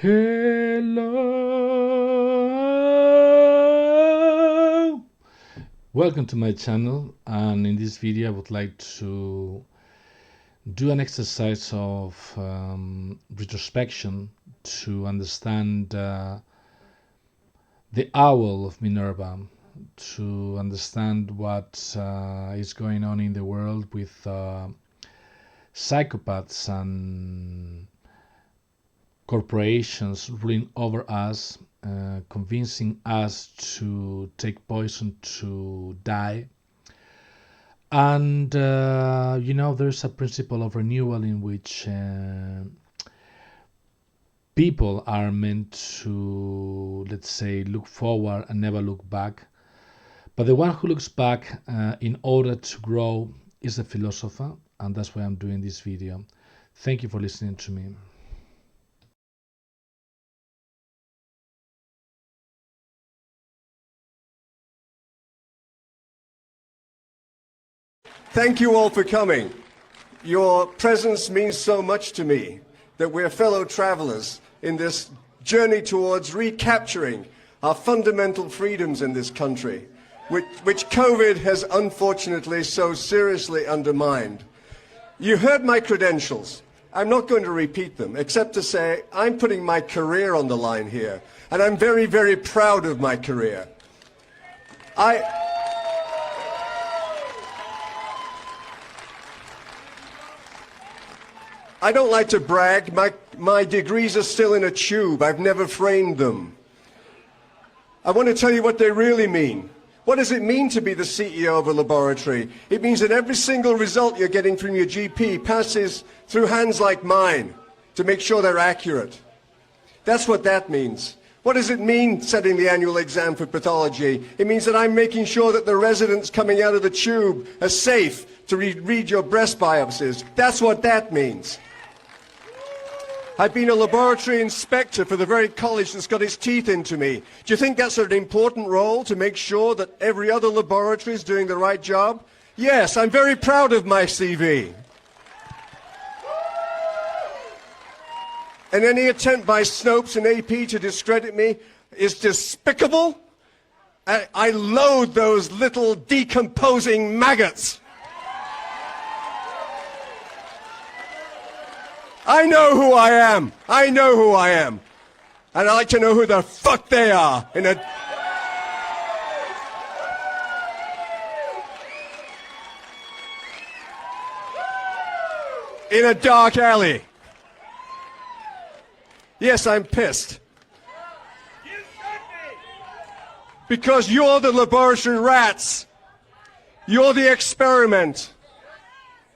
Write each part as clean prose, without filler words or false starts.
Hello! Welcome to my channel, and in this video I would like to do an exercise of retrospection to understand the owl of Minerva, to understand what is going on in the world with psychopaths and corporations ruling over us, convincing us to take poison to die. And there's a principle of renewal in which people are meant to, let's say, look forward and never look back. But the one who looks back in order to grow is a philosopher, and that's why I'm doing this video. Thank you for listening to me. Thank you all for coming. Your presence means so much to me, that we're fellow travelers in this journey towards recapturing our fundamental freedoms in this country, which COVID has unfortunately so seriously undermined. You heard my credentials. I'm not going to repeat them, except to say I'm putting my career on the line here, and I'm very, very proud of my career. I don't like to brag. My degrees are still in a tube. I've never framed them. I want to tell you what they really mean. What does it mean to be the CEO of a laboratory? It means that every single result you're getting from your GP passes through hands like mine to make sure they're accurate. That's what that means. What does it mean setting the annual exam for pathology? It means that I'm making sure that the residents coming out of the tube are safe to read your breast biopsies. That's what that means. I've been a laboratory inspector for the very college that's got its teeth into me. Do you think that's an important role, to make sure that every other laboratory is doing the right job? Yes, I'm very proud of my CV. And any attempt by Snopes and AP to discredit me is despicable. I loathe those little decomposing maggots. I know who I am. I know who I am. And I like to know who the fuck they are in a dark alley. Yes, I'm pissed. Because you're the laboratory rats. You're the experiment.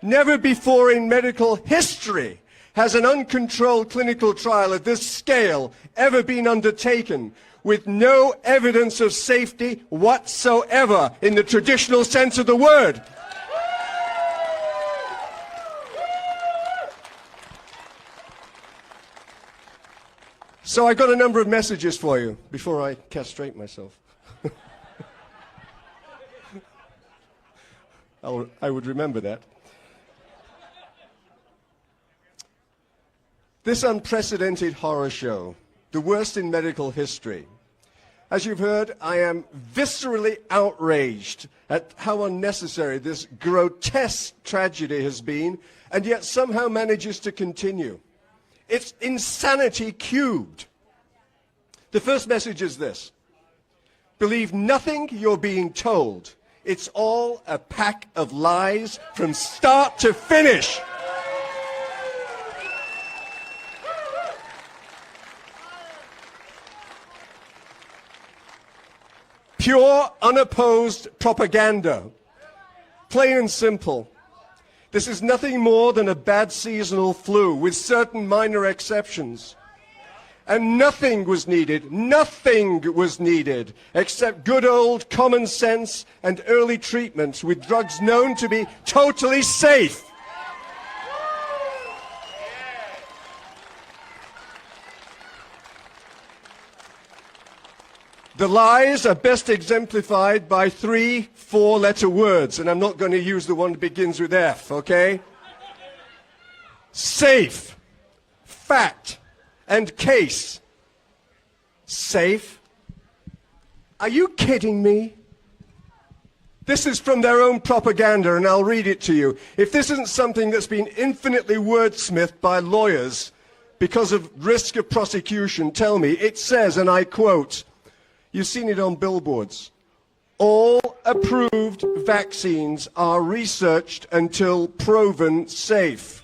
Never before in medical history has an uncontrolled clinical trial of this scale ever been undertaken with no evidence of safety whatsoever in the traditional sense of the word. So I got a number of messages for you before I castrate myself. I would remember that. This unprecedented horror show, the worst in medical history. As you've heard, I am viscerally outraged at how unnecessary this grotesque tragedy has been, and yet somehow manages to continue. It's insanity cubed. The first message is this: believe nothing you're being told. It's all a pack of lies from start to finish. Pure, unopposed propaganda. Plain and simple. This is nothing more than a bad seasonal flu, with certain minor exceptions. And nothing was needed, except good old common sense and early treatment with drugs known to be totally safe. The lies are best exemplified by 3 4-letter words, and I'm not going to use the one that begins with F, okay? Safe, fact, and case. Safe? Are you kidding me? This is from their own propaganda, and I'll read it to you. If this isn't something that's been infinitely wordsmithed by lawyers because of risk of prosecution, tell me. It says, and I quote, you've seen it on billboards, all approved vaccines are researched until proven safe.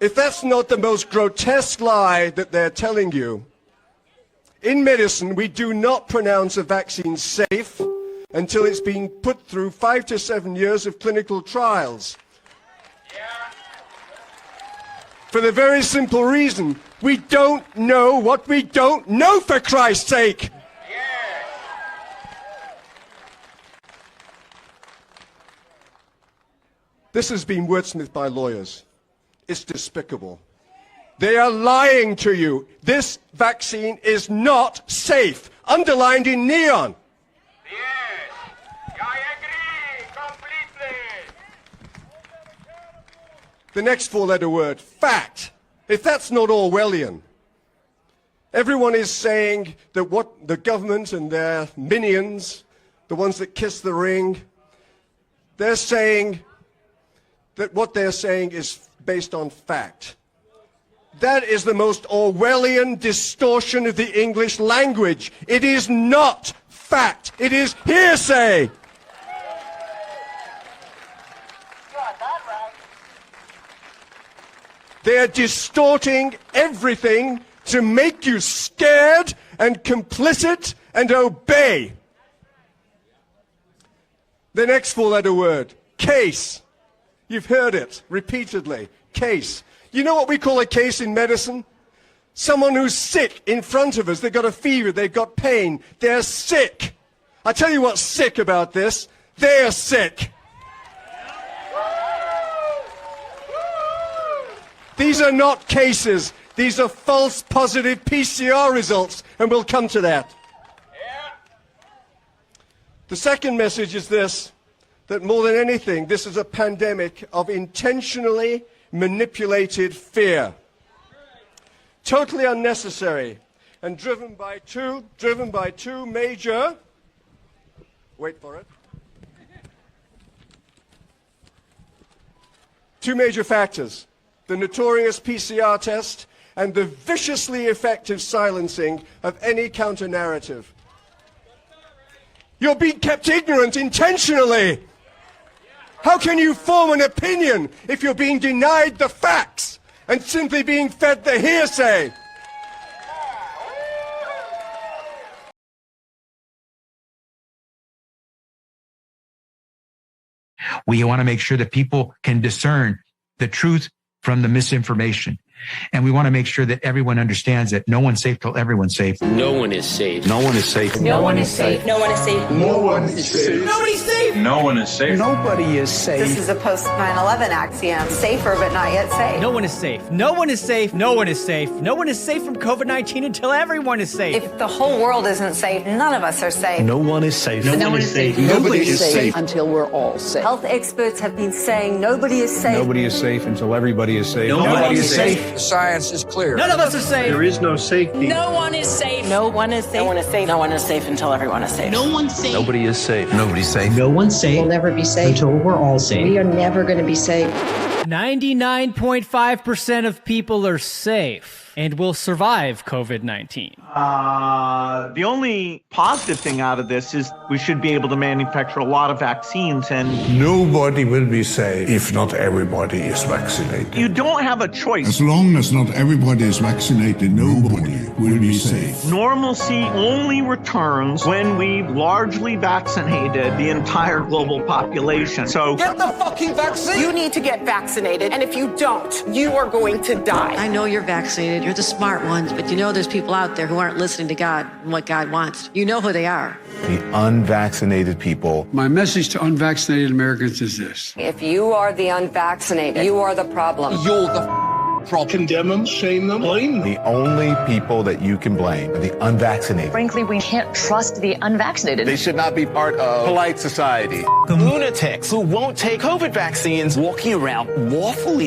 If that's not the most grotesque lie that they're telling you, in medicine, we do not pronounce a vaccine safe until it's been put through 5 to 7 years of clinical trials. For the very simple reason, we don't know what we don't know, for Christ's sake. This has been wordsmithed by lawyers. It's despicable. They are lying to you. This vaccine is not safe. Underlined in neon. Yes, I agree completely. The next four-letter word, fact. If that's not Orwellian. Everyone is saying that what the government and their minions, the ones that kiss the ring, they're saying that what they're saying is based on fact. That is the most Orwellian distortion of the English language. It is not fact. It is hearsay. They are distorting everything to make you scared and complicit and obey. The next four-letter word, case. You've heard it repeatedly. Case. You know what we call a case in medicine? Someone who's sick in front of us. They've got a fever. They've got pain. They're sick. I tell you what's sick about this. They're sick. These are not cases. These are false positive PCR results, and we'll come to that. The second message is this, that more than anything, this is a pandemic of intentionally manipulated fear. Totally unnecessary and driven by two major, wait for it, two major factors. The notorious PCR test and the viciously effective silencing of any counter-narrative. You're being kept ignorant intentionally. How can you form an opinion if you're being denied the facts and simply being fed the hearsay? We want to make sure that people can discern the truth from the misinformation. And we want to make sure that everyone understands that no one's safe till everyone's safe. No one is safe. No one is safe. No one is safe. No one is safe. No one is safe. Nobody's safe. No one is safe. Nobody is safe. This is a post 9/11 axiom. Safer, but not yet safe. No one is safe. No one is safe. No one is safe. No one is safe from COVID-19 until everyone is safe. If the whole world isn't safe, none of us are safe. No one is safe. No one is safe. Nobody is safe until we're all safe. Health experts have been saying nobody is safe. Nobody is safe until everybody is safe. Nobody is safe. The science is clear. None of us are safe. There is no safety. No one is safe. No one is safe. No one is safe. No one is safe until everyone is safe. No one's safe. Nobody is safe. Nobody's safe. No one's safe. We'll never be safe until we're all safe. We are never going to be safe. 99.5% of people are safe and will survive COVID-19. The only positive thing out of this is we should be able to manufacture a lot of vaccines, and nobody will be safe if not everybody is vaccinated. you don't have a choice. As long as not everybody is vaccinated, nobody will be safe. Normalcy only returns when we've largely vaccinated the entire global population. So Get the fucking vaccine. You need to get vaccinated, and if you don't, you are going to die. I know you're vaccinated. You're the smart ones, but you know there's people out there who aren't listening to God and what God wants. You know who they are. The unvaccinated people. My message to unvaccinated Americans is this. If you are the unvaccinated, you are the problem. You're the problem. Condemn them, shame them, blame them. The only people that you can blame are the unvaccinated. Frankly, we can't trust the unvaccinated. They should not be part of polite society. Lunatics who won't take COVID vaccines walking around lawfully.